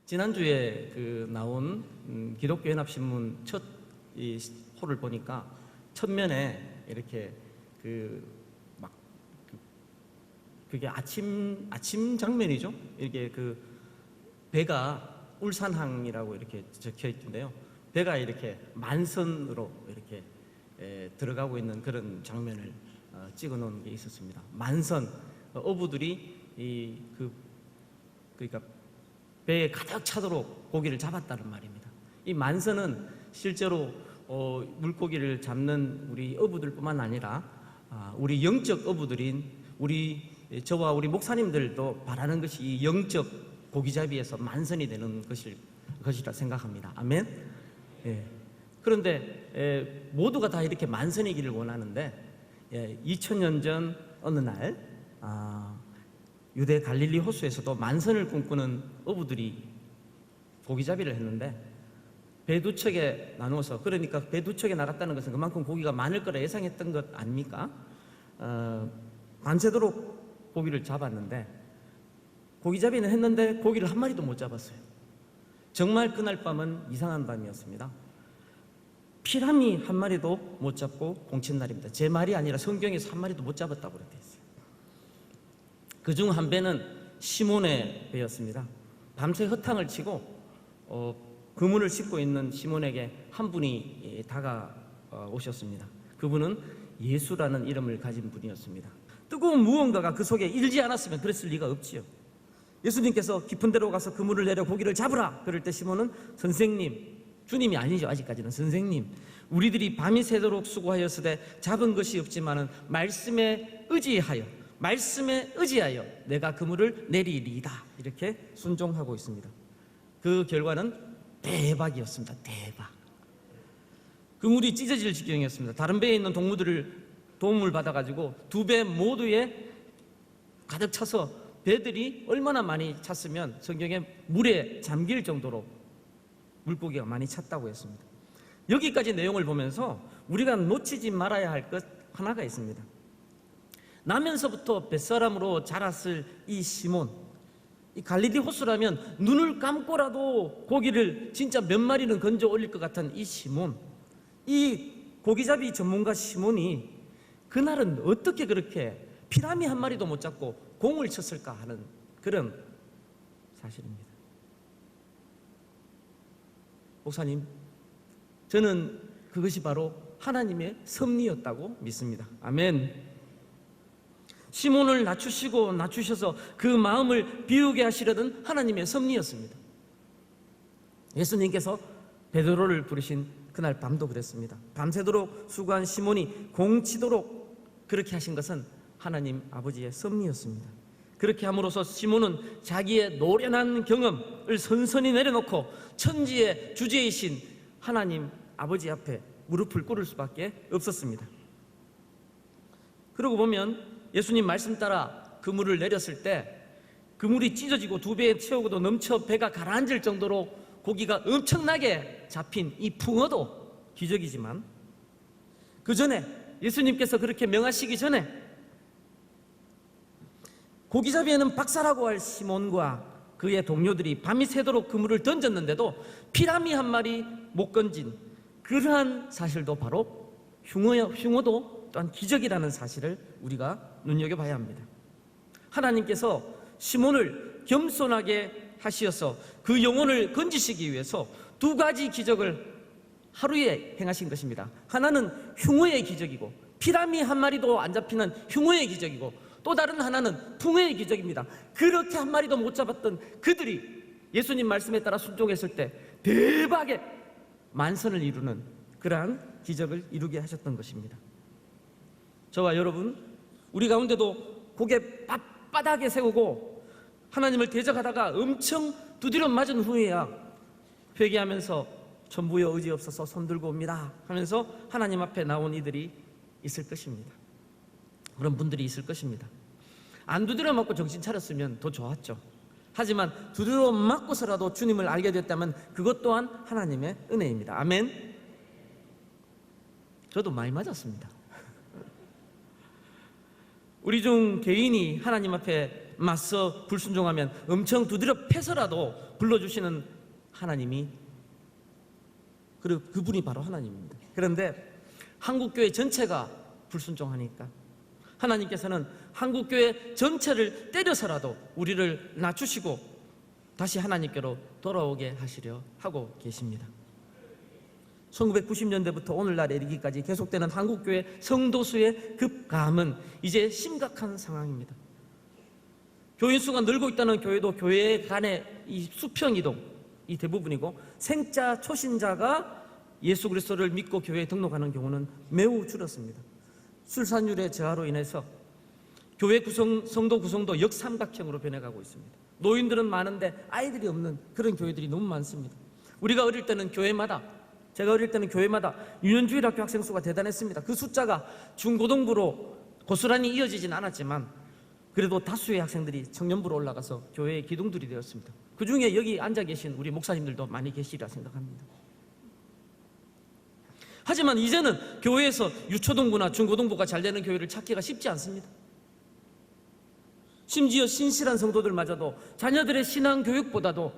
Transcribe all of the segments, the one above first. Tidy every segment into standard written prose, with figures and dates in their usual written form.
지난주에 나온 기독교 연합신문 첫 이 호를 보니까 첫면에 이렇게 그게 아침 장면이죠. 이렇게 배가 울산항이라고 이렇게 적혀 있던데요. 배가 이렇게 만선으로 이렇게 들어가고 있는 그런 장면을 찍어 놓은 게 있었습니다. 만선 어부들이 그러니까 배에 가득 차도록 고기를 잡았다는 말입니다. 이 만선은 실제로 물고기를 잡는 우리 어부들뿐만 아니라 우리 영적 어부들인 저와 우리 목사님들도 바라는 것이 이 영적 고기잡이에서 만선이 되는 것이라 생각합니다. 아멘. 예. 그런데 모두가 다 이렇게 만선이기를 원하는데 2000년 전 어느 날 유대 갈릴리 호수에서도 만선을 꿈꾸는 어부들이 고기잡이를 했는데 배 두 척에 나누어서, 그러니까 배 두 척에 나갔다는 것은 그만큼 고기가 많을 거라 예상했던 것 아닙니까? 밤새도록 고기를 잡았는데 고기잡이는 했는데 고기를 한 마리도 못 잡았어요. 정말 그날 밤은 이상한 밤이었습니다. 피라미 한 마리도 못 잡고 공친 날입니다. 제 말이 아니라 성경에서 한 마리도 못 잡았다고 그랬어요. 그중 한 배는 시몬의 배였습니다. 밤새 허탕을 치고 그물을 싣고 있는 시몬에게 한 분이 다가오셨습니다. 그분은 예수라는 이름을 가진 분이었습니다. 뜨거운 무언가가 그 속에 일지 않았으면 그랬을 리가 없지요. 예수님께서 깊은 데로 가서 그물을 내려 고기를 잡으라. 그럴 때 시몬은 선생님, 주님이 아니죠, 아직까지는. 선생님, 우리들이 밤이 새도록 수고하였으되 잡은 것이 없지만은 말씀에 의지하여 내가 그물을 내리리이다. 이렇게 순종하고 있습니다. 그 결과는 대박이었습니다. 대박. 그물이 찢어질 지경이었습니다. 다른 배에 있는 동무들을 도움을 받아가지고 두 배 모두에 가득 차서, 배들이 얼마나 많이 찼으면 성경에 물에 잠길 정도로 물고기가 많이 찼다고 했습니다. 여기까지 내용을 보면서 우리가 놓치지 말아야 할 것 하나가 있습니다. 나면서부터 뱃사람으로 자랐을 이 시몬, 이 갈릴리 호수라면 눈을 감고라도 고기를 진짜 몇 마리는 건져 올릴 것 같은 이 시몬, 이 고기잡이 전문가 시몬이 그날은 어떻게 그렇게 피라미 한 마리도 못 잡고 공을 쳤을까 하는 그런 사실입니다. 목사님, 저는 그것이 바로 하나님의 섭리였다고 믿습니다. 아멘. 시몬을 낮추셔서 그 마음을 비우게 하시려던 하나님의 섭리였습니다. 예수님께서 베드로를 부르신 그날 밤도 그랬습니다. 밤새도록 수고한 시몬이 공치도록 그렇게 하신 것은 하나님 아버지의 섭리였습니다. 그렇게 함으로써 시몬은 자기의 노련한 경험을 선선히 내려놓고 천지의 주제이신 하나님 아버지 앞에 무릎을 꿇을 수밖에 없었습니다. 그러고 보면 예수님 말씀 따라 그물을 내렸을 때 그물이 찢어지고 두 배에 채우고도 넘쳐 배가 가라앉을 정도로 고기가 엄청나게 잡힌 이 풍어도 기적이지만, 그 전에 예수님께서 그렇게 명하시기 전에 고기잡이에는 박사라고 할 시몬과 그의 동료들이 밤이 새도록 그물을 던졌는데도 피라미 한 마리 못 건진 그러한 사실도 바로 흉어도 또한 기적이라는 사실을 우리가 눈여겨봐야 합니다. 하나님께서 시몬을 겸손하게 하시어서 그 영혼을 건지시기 위해서 두 가지 기적을 하루에 행하신 것입니다. 하나는 흉어의 기적이고, 피라미 한 마리도 안 잡히는 흉어의 기적이고, 또 다른 하나는 풍어의 기적입니다. 그렇게 한 마리도 못 잡았던 그들이 예수님 말씀에 따라 순종했을 때 대박의 만선을 이루는 그러한 기적을 이루게 하셨던 것입니다. 저와 여러분, 우리 가운데도 고개 빳빳하게 세우고 하나님을 대적하다가 엄청 두드려 맞은 후에야 회개하면서 전부여 의지 없어서 손들고 옵니다 하면서 하나님 앞에 나온 이들이 있을 것입니다. 그런 분들이 있을 것입니다. 안 두드려 맞고 정신 차렸으면 더 좋았죠. 하지만 두드려 맞고서라도 주님을 알게 됐다면 그것 또한 하나님의 은혜입니다. 아멘. 저도 많이 맞았습니다. 우리 중 개인이 하나님 앞에 맞서 불순종하면 엄청 두드려 패서라도 불러주시는 하나님이, 그리고 그분이 바로 하나님입니다. 그런데 한국교회 전체가 불순종하니까 하나님께서는 한국교회 전체를 때려서라도 우리를 낮추시고 다시 하나님께로 돌아오게 하시려 하고 계십니다. 1990년대부터 오늘날에 이르기까지 계속되는 한국교회 성도수의 급감은 이제 심각한 상황입니다. 교인 수가 늘고 있다는 교회도 교회 간의 이 수평이동이 대부분이고, 생자 초신자가 예수 그리스도를 믿고 교회에 등록하는 경우는 매우 줄었습니다. 출산율의 저하로 인해서 교회 성도 구성도 역삼각형으로 변해가고 있습니다. 노인들은 많은데 아이들이 없는 그런 교회들이 너무 많습니다. 우리가 어릴 때는 교회마다, 제가 어릴 때는 교회마다 유년주일학교 학생 수가 대단했습니다. 그 숫자가 중고등부로 고스란히 이어지진 않았지만 그래도 다수의 학생들이 청년부로 올라가서 교회의 기둥들이 되었습니다. 그 중에 여기 앉아 계신 우리 목사님들도 많이 계시리라 생각합니다. 하지만 이제는 교회에서 유초등부나 중고등부가 잘 되는 교회를 찾기가 쉽지 않습니다. 심지어 신실한 성도들마저도 자녀들의 신앙 교육보다도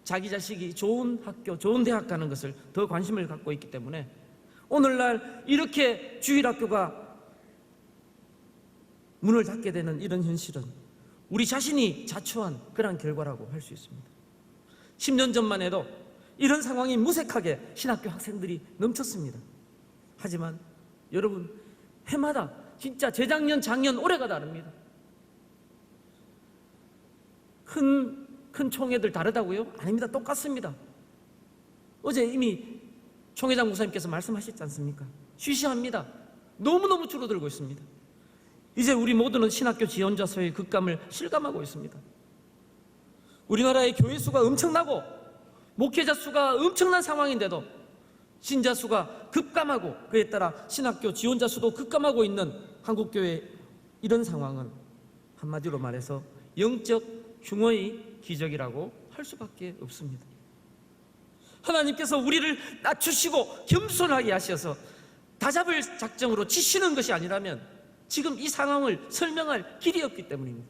자기 자식이 좋은 학교, 좋은 대학 가는 것을 더 관심을 갖고 있기 때문에 오늘날 이렇게 주일학교가 문을 닫게 되는 이런 현실은 우리 자신이 자초한 그런 결과라고 할 수 있습니다. 10년 전만 해도 이런 상황이 무색하게 신학교 학생들이 넘쳤습니다. 하지만 여러분, 해마다 진짜 재작년, 작년, 올해가 다릅니다. 큰 총회들 다르다고요? 아닙니다. 똑같습니다. 어제 이미 총회장 목사님께서 말씀하셨지 않습니까? 쉬쉬합니다. 너무너무 줄어들고 있습니다. 이제 우리 모두는 신학교 지원자 수의 급감을 실감하고 있습니다. 우리나라의 교회 수가 엄청나고 목회자 수가 엄청난 상황인데도 신자 수가 급감하고 그에 따라 신학교 지원자 수도 급감하고 있는 한국교회, 이런 상황은 한마디로 말해서 영적 흉어의 기적이라고 할 수밖에 없습니다. 하나님께서 우리를 낮추시고 겸손하게 하셔서 다잡을 작정으로 치시는 것이 아니라면 지금 이 상황을 설명할 길이 없기 때문입니다.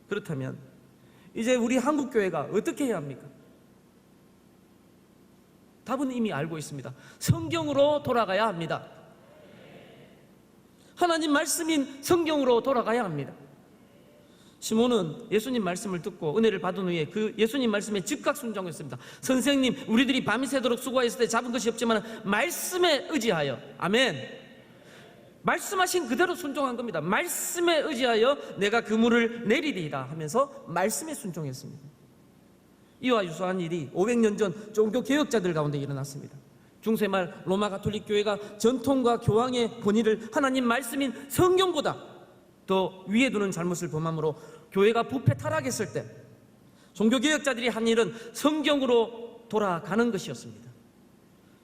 그렇다면 이제 우리 한국교회가 어떻게 해야 합니까? 답은 이미 알고 있습니다. 성경으로 돌아가야 합니다. 하나님 말씀인 성경으로 돌아가야 합니다. 시몬은 예수님 말씀을 듣고 은혜를 받은 후에 그 예수님 말씀에 즉각 순종했습니다. 선생님, 우리들이 밤이 새도록 수고했을 때 잡은 것이 없지만 말씀에 의지하여, 아멘, 말씀하신 그대로 순종한 겁니다. 말씀에 의지하여 내가 그물을 내리리라 하면서 말씀에 순종했습니다. 이와 유사한 일이 500년 전 종교개혁자들 가운데 일어났습니다. 중세말 로마 가톨릭 교회가 전통과 교황의 권위를 하나님 말씀인 성경보다 더 위에 두는 잘못을 범함으로 교회가 부패 타락했을 때 종교개혁자들이 한 일은 성경으로 돌아가는 것이었습니다.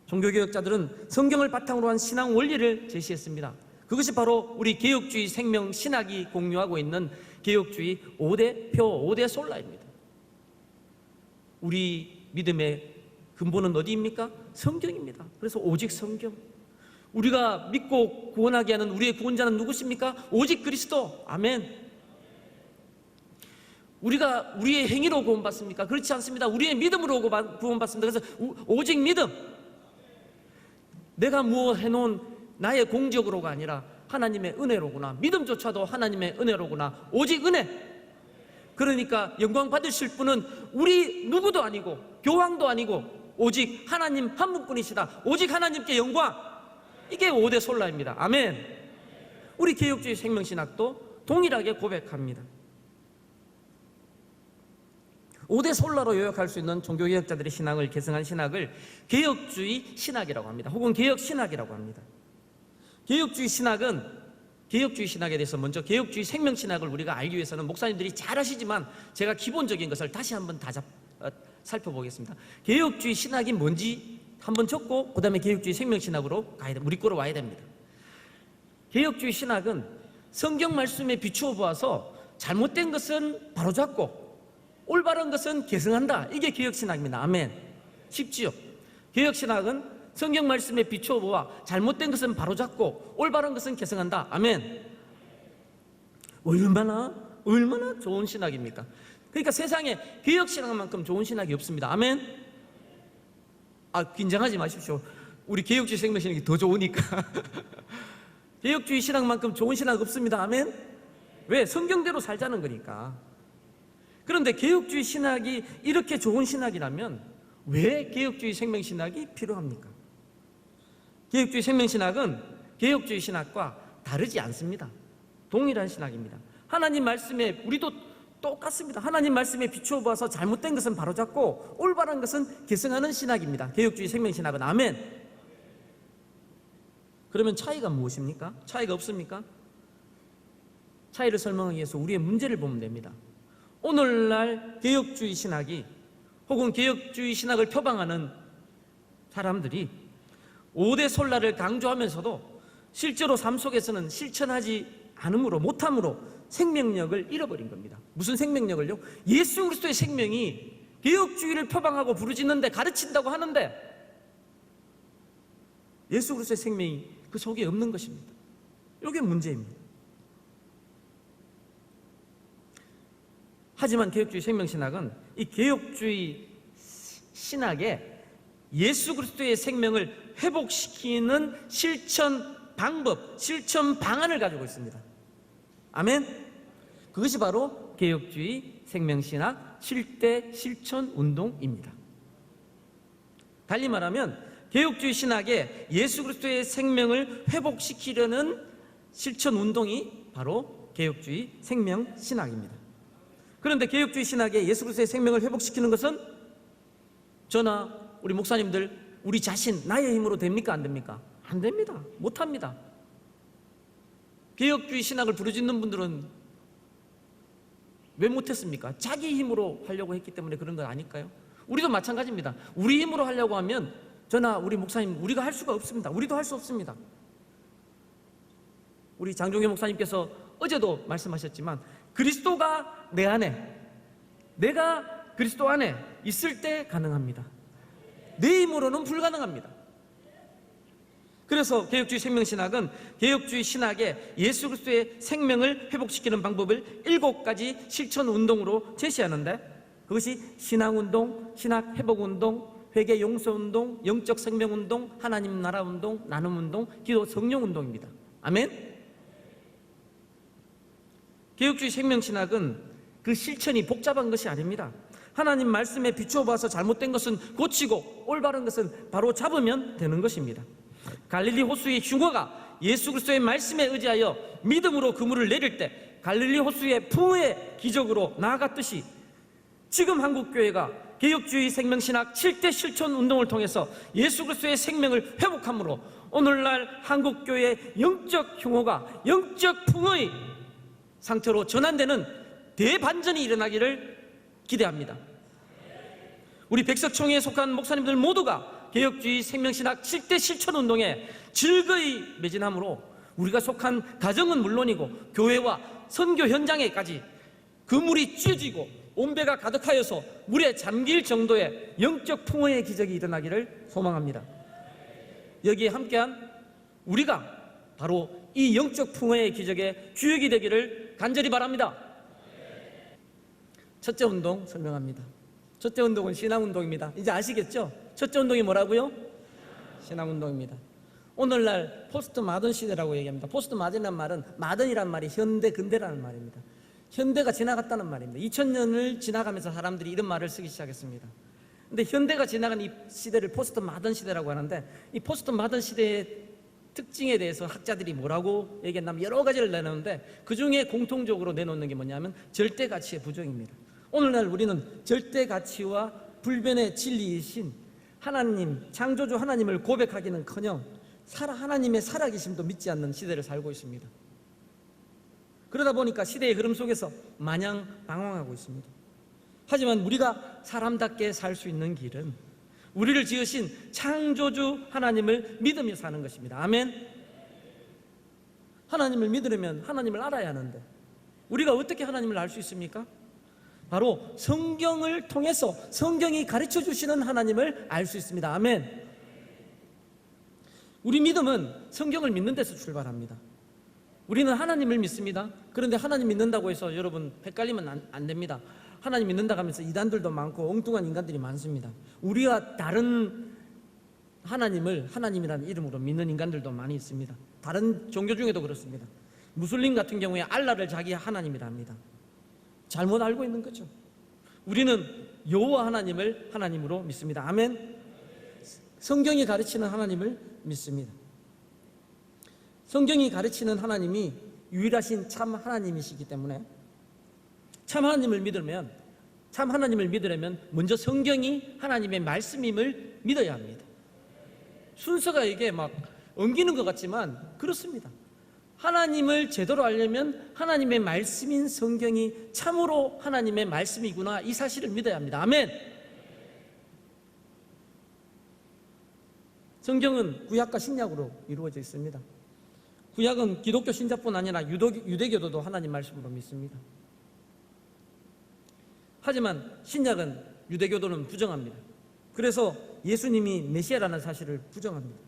종교개혁자들은 성경을 바탕으로 한 신앙 원리를 제시했습니다. 그것이 바로 우리 개혁주의 생명 신학이 공유하고 있는 개혁주의 5대 표, 5대 솔라입니다. 우리 믿음의 근본은 어디입니까? 성경입니다. 그래서 오직 성경. 우리가 믿고 구원하게 하는 우리의 구원자는 누구십니까? 오직 그리스도. 아멘. 우리가 우리의 행위로 구원받습니까? 그렇지 않습니다. 우리의 믿음으로 구원받습니다. 그래서 오직 믿음. 내가 무엇 해놓은 나의 공적으로가 아니라 하나님의 은혜로구나. 믿음조차도 하나님의 은혜로구나. 오직 은혜. 그러니까 영광 받으실 분은 우리 누구도 아니고 교황도 아니고 오직 하나님 한 분뿐이시다. 오직 하나님께 영광. 이게 5대 솔라입니다. 아멘. 우리 개혁주의 생명신학도 동일하게 고백합니다. 5대 솔라로 요약할 수 있는 종교개혁자들의 신앙을 계승한 신학을 개혁주의 신학이라고 합니다. 혹은 개혁신학이라고 합니다. 개혁주의 신학에 대해서 먼저 개혁주의 생명신학을 우리가 알기 위해서는 목사님들이 잘 아시지만 제가 기본적인 것을 다시 한번 살펴보겠습니다. 개혁주의 신학이 뭔지 한번 적고 그 다음에 개혁주의 생명신학으로 가야 됩니다. 우리 거로 와야 됩니다. 개혁주의 신학은 성경 말씀에 비추어 보아서 잘못된 것은 바로잡고 올바른 것은 계승한다. 이게 개혁신학입니다. 아멘. 쉽지요? 개혁신학은 성경 말씀에 비추어 보아 잘못된 것은 바로잡고 올바른 것은 계승한다. 아멘. 얼마나 좋은 신학입니까? 그러니까 세상에 개혁신학만큼 좋은 신학이 없습니다. 아멘? 긴장하지 마십시오. 우리 개혁주의 생명신학이 더 좋으니까. 개혁주의 신학만큼 좋은 신학 없습니다. 아멘? 왜? 성경대로 살자는 거니까. 그런데 개혁주의 신학이 이렇게 좋은 신학이라면 왜 개혁주의 생명신학이 필요합니까? 개혁주의 생명신학은 개혁주의 신학과 다르지 않습니다. 동일한 신학입니다. 하나님 말씀에 우리도 똑같습니다. 하나님 말씀에 비추어 보아서 잘못된 것은 바로잡고 올바른 것은 개성하는 신학입니다. 개혁주의 생명신학은. 아멘. 그러면 차이가 무엇입니까? 차이가 없습니까? 차이를 설명하기 위해서 우리의 문제를 보면 됩니다. 오늘날 개혁주의 신학이 혹은 개혁주의 신학을 표방하는 사람들이 5대 솔라를 강조하면서도 실제로 삶 속에서는 실천하지 않음으로, 못함으로 생명력을 잃어버린 겁니다. 무슨 생명력을요? 예수 그리스도의 생명이 개혁주의를 표방하고 부르짖는데 가르친다고 하는데 예수 그리스도의 생명이 그 속에 없는 것입니다. 이게 문제입니다. 하지만 개혁주의 생명신학은 이 개혁주의 신학에 예수 그리스도의 생명을 회복시키는 실천 방법, 실천 방안을 가지고 있습니다. 아멘? 그것이 바로 개혁주의 생명신학 7대 실천 운동입니다. 달리 말하면 개혁주의 신학에 예수 그리스도의 생명을 회복시키려는 실천 운동이 바로 개혁주의 생명신학입니다. 그런데 개혁주의 신학에 예수 그리스도의 생명을 회복시키는 것은 저나 우리 목사님들, 우리 자신, 나의 힘으로 됩니까? 안 됩니까? 안 됩니다. 못합니다. 개혁주의 신학을 부르짖는 분들은 왜 못했습니까? 자기 힘으로 하려고 했기 때문에 그런 건 아닐까요? 우리도 마찬가지입니다. 우리 힘으로 하려고 하면 저나 우리 목사님, 우리가 할 수가 없습니다. 우리도 할 수 없습니다. 우리 장종현 목사님께서 어제도 말씀하셨지만 그리스도가 내 안에, 내가 그리스도 안에 있을 때 가능합니다. 내 힘으로는 불가능합니다. 그래서 개혁주의 생명신학은 개혁주의 신학에 예수 그리스도의 생명을 회복시키는 방법을 7가지 실천운동으로 제시하는데 그것이 신앙운동, 신학회복운동, 회개용서운동, 영적생명운동, 하나님 나라운동, 나눔운동, 기도 성령운동입니다. 아멘? 개혁주의 생명신학은 그 실천이 복잡한 것이 아닙니다. 하나님 말씀에 비추어 봐서 잘못된 것은 고치고 올바른 것은 바로 잡으면 되는 것입니다. 갈릴리 호수의 흉어가 예수 그리스도의 말씀에 의지하여 믿음으로 그물을 내릴 때 갈릴리 호수의 풍어의 기적으로 나아갔듯이 지금 한국교회가 개혁주의 생명신학 7대 실천 운동을 통해서 예수 그리스도의 생명을 회복함으로 오늘날 한국교회의 영적 흉어가 영적 풍어의 상태로 전환되는 대반전이 일어나기를 기대합니다. 우리 백석총회에 속한 목사님들 모두가 개혁주의 생명신학 7대 실천운동에 즐거이 매진함으로 우리가 속한 가정은 물론이고 교회와 선교 현장에까지 그 물이 찢어지고 온배가 가득하여서 물에 잠길 정도의 영적 풍어의 기적이 일어나기를 소망합니다. 여기에 함께한 우리가 바로 이 영적 풍어의 기적의 주역이 되기를 간절히 바랍니다. 첫째 운동 설명합니다. 첫째 운동은 신앙운동입니다. 이제 아시겠죠? 첫째 운동이 뭐라고요? 신앙운동입니다. 오늘날 포스트 마던 시대라고 얘기합니다. 포스트 마던이라는 말은 마던이란 말이 현대, 근대라는 말입니다. 현대가 지나갔다는 말입니다. 2000년을 지나가면서 사람들이 이런 말을 쓰기 시작했습니다. 근데 현대가 지나간 이 시대를 포스트 마던 시대라고 하는데 이 포스트 마던 시대의 특징에 대해서 학자들이 뭐라고 얘기했냐면 여러 가지를 내놓는데 그 중에 공통적으로 내놓는 게 뭐냐면 절대가치의 부정입니다. 오늘날 우리는 절대가치와 불변의 진리이신 하나님, 창조주 하나님을 고백하기는커녕 하나님의 살아계심도 믿지 않는 시대를 살고 있습니다. 그러다 보니까 시대의 흐름 속에서 마냥 방황하고 있습니다. 하지만 우리가 사람답게 살 수 있는 길은 우리를 지으신 창조주 하나님을 믿으며 사는 것입니다. 아멘. 하나님을 믿으려면 하나님을 알아야 하는데 우리가 어떻게 하나님을 알 수 있습니까? 바로 성경을 통해서 성경이 가르쳐 주시는 하나님을 알 수 있습니다. 아멘. 우리 믿음은 성경을 믿는 데서 출발합니다. 우리는 하나님을 믿습니다. 그런데 하나님 믿는다고 해서 여러분 헷갈리면 안 됩니다. 하나님 믿는다고 하면서 이단들도 많고 엉뚱한 인간들이 많습니다. 우리와 다른 하나님을 하나님이라는 이름으로 믿는 인간들도 많이 있습니다. 다른 종교 중에도 그렇습니다. 무슬림 같은 경우에 알라를 자기 하나님이라 합니다. 잘못 알고 있는 거죠. 우리는 여호와 하나님을 하나님으로 믿습니다. 아멘. 성경이 가르치는 하나님을 믿습니다. 성경이 가르치는 하나님이 유일하신 참 하나님이시기 때문에 참 하나님을 믿으려면 먼저 성경이 하나님의 말씀임을 믿어야 합니다. 순서가 이게 막 엉기는 것 같지만 그렇습니다. 하나님을 제대로 알려면 하나님의 말씀인 성경이 참으로 하나님의 말씀이구나, 이 사실을 믿어야 합니다. 아멘. 성경은 구약과 신약으로 이루어져 있습니다. 구약은 기독교 신자뿐 아니라 유대교도도 하나님 말씀으로 믿습니다. 하지만 신약은 유대교도는 부정합니다. 그래서 예수님이 메시아라는 사실을 부정합니다.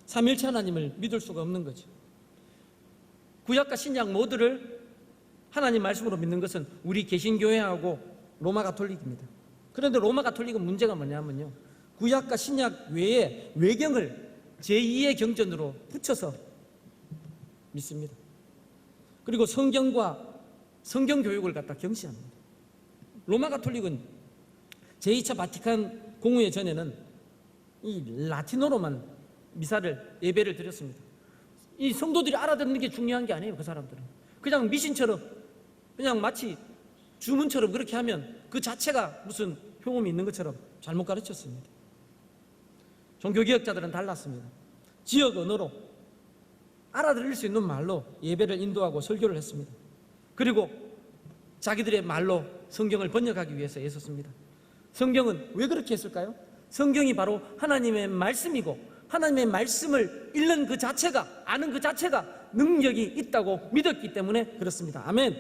삼일체 하나님을 믿을 수가 없는 거죠. 구약과 신약 모두를 하나님 말씀으로 믿는 것은 우리 개신교회하고 로마 가톨릭입니다. 그런데 로마 가톨릭은 문제가 뭐냐면요, 구약과 신약 외에 외경을 제2의 경전으로 붙여서 믿습니다. 그리고 성경과 성경 교육을 갖다 경시합니다. 로마 가톨릭은 제2차 바티칸 공의회 전에는 이 라틴어로만 미사를, 예배를 드렸습니다. 이 성도들이 알아듣는 게 중요한 게 아니에요. 그 사람들은 그냥 미신처럼, 그냥 마치 주문처럼 그렇게 하면 그 자체가 무슨 효험이 있는 것처럼 잘못 가르쳤습니다. 종교개혁자들은 달랐습니다. 지역 언어로 알아들을 수 있는 말로 예배를 인도하고 설교를 했습니다. 그리고 자기들의 말로 성경을 번역하기 위해서 애썼습니다. 성경은 왜 그렇게 했을까요? 성경이 바로 하나님의 말씀이고 하나님의 말씀을 읽는 그 자체가, 아는 그 자체가 능력이 있다고 믿었기 때문에 그렇습니다. 아멘.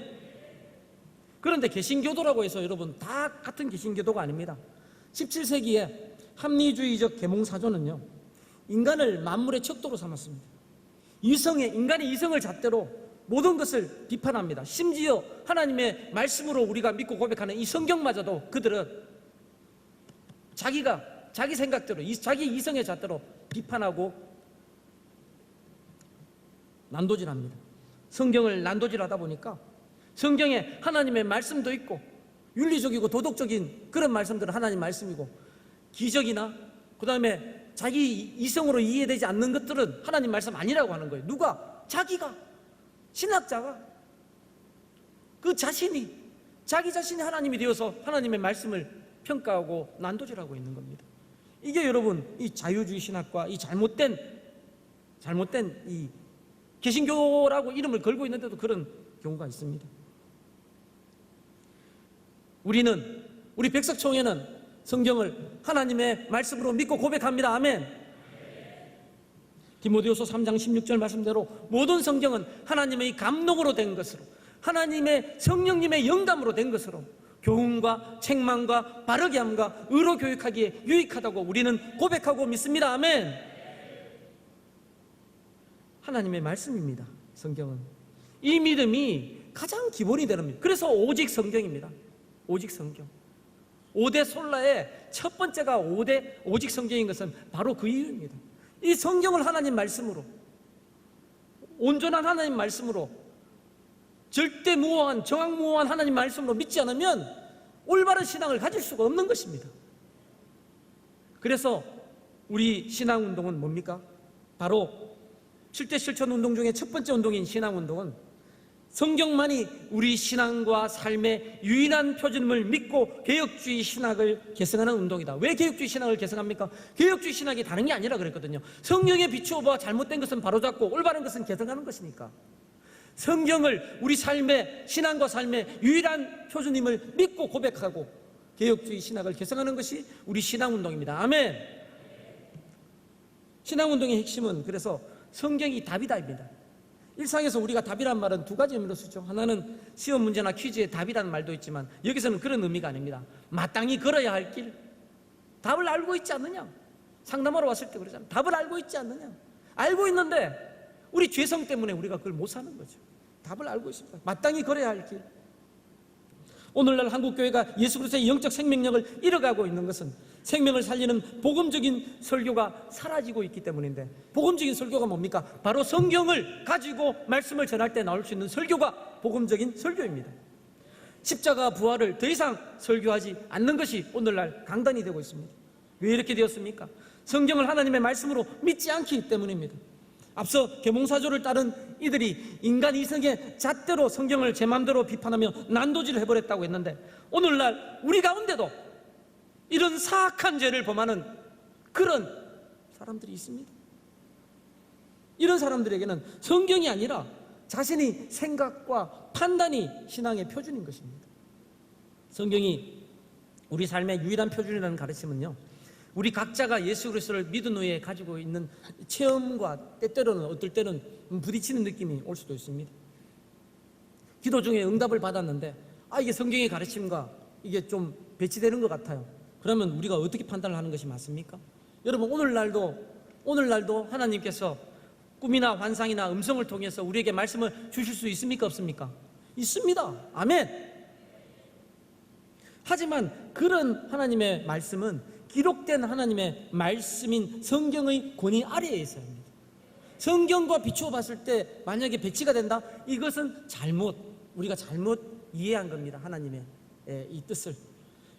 그런데 개신교도라고 해서 여러분 다 같은 개신교도가 아닙니다. 17세기에 합리주의적 계몽사조는요, 인간을 만물의 척도로 삼았습니다. 인간의 이성을 잣대로 모든 것을 비판합니다. 심지어 하나님의 말씀으로 우리가 믿고 고백하는 이 성경마저도 그들은 자기 생각대로, 자기 이성의 잣대로 비판하고 난도질합니다. 성경을 난도질하다 보니까 성경에 하나님의 말씀도 있고 윤리적이고 도덕적인 그런 말씀들은 하나님 말씀이고, 기적이나 그 다음에 자기 이성으로 이해되지 않는 것들은 하나님 말씀 아니라고 하는 거예요. 누가? 자기가, 신학자가 그 자신이, 자기 자신이 하나님이 되어서 하나님의 말씀을 평가하고 난도질하고 있는 겁니다. 이게 여러분 이 자유주의 신학과 이 잘못된 이 개신교라고 이름을 걸고 있는데도 그런 경우가 있습니다. 우리 백석총회는 성경을 하나님의 말씀으로 믿고 고백합니다. 아멘. 디모데후서 3장 16절 말씀대로 모든 성경은 하나님의 감동으로 된 것으로, 하나님의 성령님의 영감으로 된 것으로 교훈과 책망과 바르게 함과 의로 교육하기에 유익하다고 우리는 고백하고 믿습니다. 아멘. 하나님의 말씀입니다. 성경은 이 믿음이 가장 기본이 되는 겁니다. 그래서 오직 성경입니다. 오직 성경. 5대 솔라의 첫 번째가 오직 성경인 것은 바로 그 이유입니다. 이 성경을 하나님 말씀으로, 온전한 하나님 말씀으로, 절대무오한 정확무오한 하나님 말씀으로 믿지 않으면 올바른 신앙을 가질 수가 없는 것입니다. 그래서 우리 신앙운동은 뭡니까? 바로 7대 실천 운동 중에 첫 번째 운동인 신앙운동은 성경만이 우리 신앙과 삶의 유일한 표준임을 믿고 개혁주의 신학을 개성하는 운동이다. 왜 개혁주의 신학을 개성합니까? 개혁주의 신학이 다른 게 아니라 그랬거든요. 성경에 비추어 봐 잘못된 것은 바로잡고 올바른 것은 개성하는 것이니까 성경을 우리 삶의, 신앙과 삶의 유일한 표준임을 믿고 고백하고 개혁주의 신학을 개성하는 것이 우리 신앙운동입니다. 아멘. 신앙운동의 핵심은 그래서 성경이 답이다입니다. 일상에서 우리가 답이란 말은 두 가지 의미로 쓰죠. 하나는 시험 문제나 퀴즈에 답이라는 말도 있지만 여기서는 그런 의미가 아닙니다. 마땅히 걸어야 할 길, 답을 알고 있지 않느냐? 상담하러 왔을 때 그러잖아요. 답을 알고 있지 않느냐? 알고 있는데 우리 죄성 때문에 우리가 그걸 못 사는 거죠. 답을 알고 있습니다. 마땅히 걸어야 할 길. 오늘날 한국교회가 예수 그리스도의 영적 생명력을 잃어가고 있는 것은 생명을 살리는 복음적인 설교가 사라지고 있기 때문인데, 복음적인 설교가 뭡니까? 바로 성경을 가지고 말씀을 전할 때 나올 수 있는 설교가 복음적인 설교입니다. 십자가 부활을 더 이상 설교하지 않는 것이 오늘날 강단이 되고 있습니다. 왜 이렇게 되었습니까? 성경을 하나님의 말씀으로 믿지 않기 때문입니다. 앞서 계몽사조를 따른 이들이 인간 이성의 잣대로 성경을 제 마음대로 비판하며 난도질을 해버렸다고 했는데, 오늘날 우리 가운데도 이런 사악한 죄를 범하는 그런 사람들이 있습니다. 이런 사람들에게는 성경이 아니라 자신의 생각과 판단이 신앙의 표준인 것입니다. 성경이 우리 삶의 유일한 표준이라는 가르침은요, 우리 각자가 예수 그리스도를 믿은 후에 가지고 있는 체험과 때때로는 어떨 때는 부딪히는 느낌이 올 수도 있습니다. 기도 중에 응답을 받았는데 이게 성경의 가르침과 이게 좀 배치되는 것 같아요. 그러면 우리가 어떻게 판단을 하는 것이 맞습니까? 여러분, 오늘날도 하나님께서 꿈이나 환상이나 음성을 통해서 우리에게 말씀을 주실 수 있습니까? 없습니까? 있습니다. 아멘. 하지만 그런 하나님의 말씀은 기록된 하나님의 말씀인 성경의 권위 아래에 있어야 합니다. 성경과 비추어 봤을 때 만약에 배치가 된다? 이것은 우리가 잘못 이해한 겁니다. 하나님의 이 뜻을.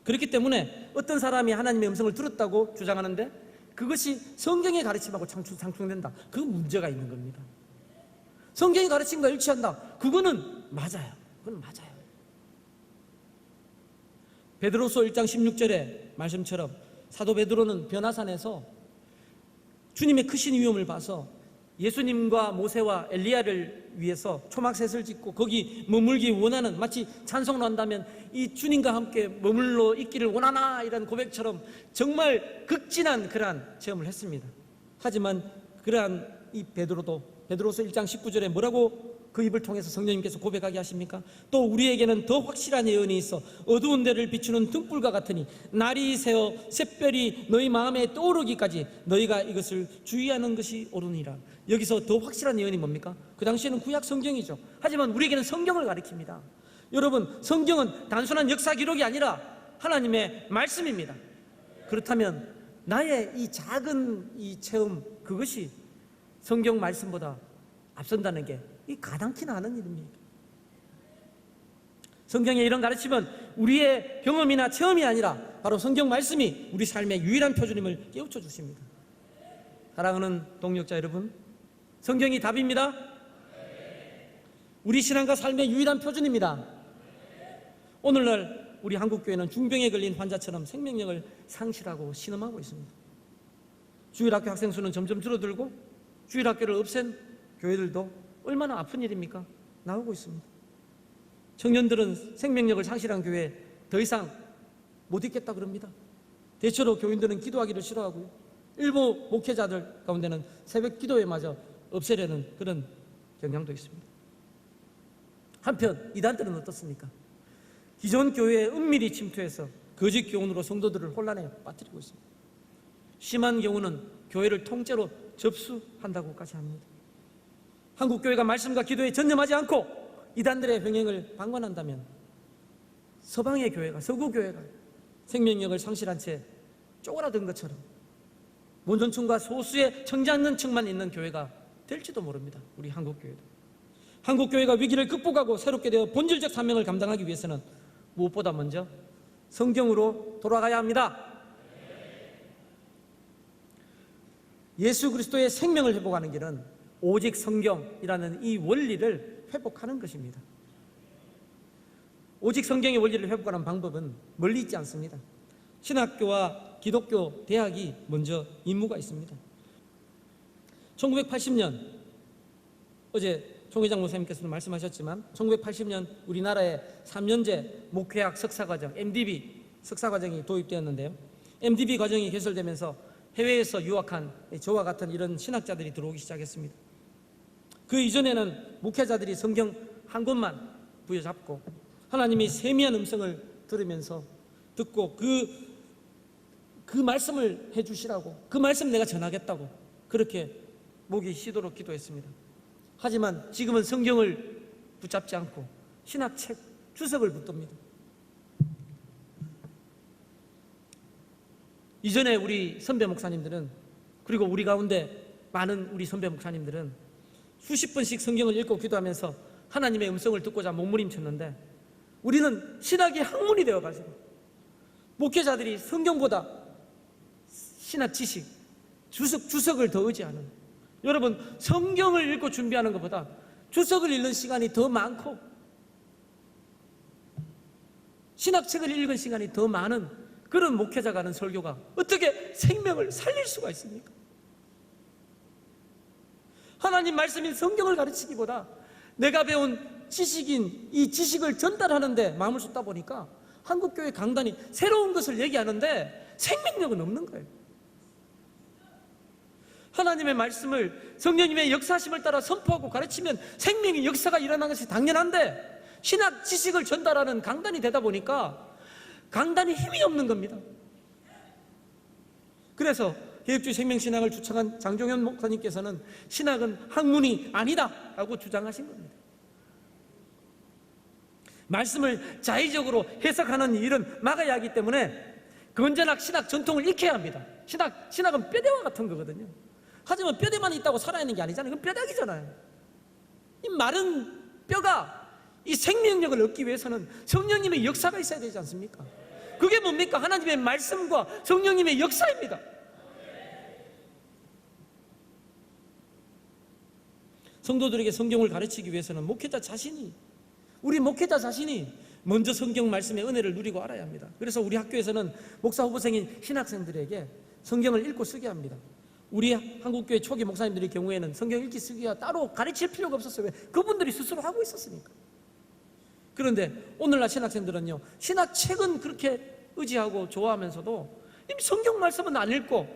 그렇기 때문에 어떤 사람이 하나님의 음성을 들었다고 주장하는데 그것이 성경의 가르침하고 상충된다. 그건 문제가 있는 겁니다. 성경의 가르침과 일치한다. 그거는 맞아요. 그건 맞아요. 베드로서 1장 16절의 말씀처럼 사도 베드로는 변화산에서 주님의 크신 위엄을 봐서 예수님과 모세와 엘리야를 위해서 초막셋을 짓고 거기 머물기 원하는, 마치 찬송을 한다면 이 주님과 함께 머물러 있기를 원하나 이런 고백처럼 정말 극진한 그러한 체험을 했습니다. 하지만 그러한 이 베드로서 1장 19절에 뭐라고 그 입을 통해서 성령님께서 고백하게 하십니까? 또 우리에게는 더 확실한 예언이 있어 어두운 데를 비추는 등불과 같으니 날이 새어 샛별이 너희 마음에 떠오르기까지 너희가 이것을 주의하는 것이 옳으니라. 여기서 더 확실한 예언이 뭡니까? 그 당시에는 구약 성경이죠. 하지만 우리에게는 성경을 가리킵니다. 여러분, 성경은 단순한 역사 기록이 아니라 하나님의 말씀입니다. 그렇다면 나의 이 작은 이 체험, 그것이 성경 말씀보다 앞선다는 게 이 가당키나 하는 일입니다. 성경의 이런 가르침은 우리의 경험이나 체험이 아니라 바로 성경 말씀이 우리 삶의 유일한 표준임을 깨우쳐 주십니다. 사랑하는 동역자 여러분, 성경이 답입니다. 우리 신앙과 삶의 유일한 표준입니다. 오늘날 우리 한국교회는 중병에 걸린 환자처럼 생명력을 상실하고 신음하고 있습니다. 주일학교 학생 수는 점점 줄어들고 주일학교를 없앤 교회들도 얼마나 아픈 일입니까? 나오고 있습니다. 청년들은 생명력을 상실한 교회에 더 이상 못 있겠다 그럽니다. 대체로 교인들은 기도하기를 싫어하고요, 일부 목회자들 가운데는 새벽 기도회마저 없애려는 그런 경향도 있습니다. 한편 이단들은 어떻습니까? 기존 교회에 은밀히 침투해서 거짓 교훈으로 성도들을 혼란에 빠뜨리고 있습니다. 심한 경우는 교회를 통째로 접수한다고까지 합니다. 한국교회가 말씀과 기도에 전념하지 않고 이단들의 병행을 방관한다면 서방의 교회가, 서구교회가 생명력을 상실한 채 쪼그라든 것처럼 원존층과 소수의 청지않는 층만 있는 교회가 될지도 모릅니다. 우리 한국교회도. 한국교회가 위기를 극복하고 새롭게 되어 본질적 사명을 감당하기 위해서는 무엇보다 먼저 성경으로 돌아가야 합니다. 예수 그리스도의 생명을 회복하는 길은 오직 성경이라는 이 원리를 회복하는 것입니다. 오직 성경의 원리를 회복하는 방법은 멀리 있지 않습니다. 신학교와 기독교 대학이 먼저 임무가 있습니다. 1980년, 어제 총회장 목사님께서는 말씀하셨지만 1980년 우리나라에 3년제 목회학 석사과정 MDB 석사과정이 도입되었는데요, MDB 과정이 개설되면서 해외에서 유학한 저와 같은 이런 신학자들이 들어오기 시작했습니다. 그 이전에는 목회자들이 성경 한 권만 부여잡고 하나님이 세미한 음성을 들으면서 듣고 그 말씀을 해주시라고, 그 말씀 내가 전하겠다고 그렇게 목이 쉬도록 기도했습니다. 하지만 지금은 성경을 붙잡지 않고 신학책, 주석을 붙듭니다. 이전에 우리 선배 목사님들은, 그리고 우리 가운데 많은 우리 선배 목사님들은 수십 번씩 성경을 읽고 기도하면서 하나님의 음성을 듣고자 몸부림쳤는데, 우리는 신학이 학문이 되어가지고 목회자들이 성경보다 신학 지식, 주석을 더 의지하는, 여러분 성경을 읽고 준비하는 것보다 주석을 읽는 시간이 더 많고 신학책을 읽은 시간이 더 많은 그런 목회자가 하는 설교가 어떻게 생명을 살릴 수가 있습니까? 하나님 말씀인 성경을 가르치기보다 내가 배운 지식인 이 지식을 전달하는데 마음을 쏟다 보니까 한국교회 강단이 새로운 것을 얘기하는데 생명력은 없는 거예요. 하나님의 말씀을 성령님의 역사심을 따라 선포하고 가르치면 생명의 역사가 일어나는 것이 당연한데, 신학 지식을 전달하는 강단이 되다 보니까 강단이 힘이 없는 겁니다. 그래서 개혁주의 생명신학을 주창한 장종현 목사님께서는 신학은 학문이 아니다 라고 주장하신 겁니다. 말씀을 자의적으로 해석하는 일은 막아야 하기 때문에 건전학 신학 전통을 익혀야 합니다. 신학은 뼈대와 같은 거거든요. 하지만 뼈대만 있다고 살아있는 게 아니잖아요. 그건 뼈다귀잖아요. 이 마른 뼈가 이 생명력을 얻기 위해서는 성령님의 역사가 있어야 되지 않습니까? 그게 뭡니까? 하나님의 말씀과 성령님의 역사입니다. 성도들에게 성경을 가르치기 위해서는 우리 목회자 자신이 먼저 성경 말씀의 은혜를 누리고 알아야 합니다. 그래서 우리 학교에서는 목사 후보생인 신학생들에게 성경을 읽고 쓰게 합니다. 우리 한국교회 초기 목사님들의 경우에는 성경 읽기 쓰기가 따로 가르칠 필요가 없었어요. 왜? 그분들이 스스로 하고 있었으니까. 그런데 오늘날 신학생들은요, 신학책은 그렇게 의지하고 좋아하면서도 이미 성경 말씀은 안 읽고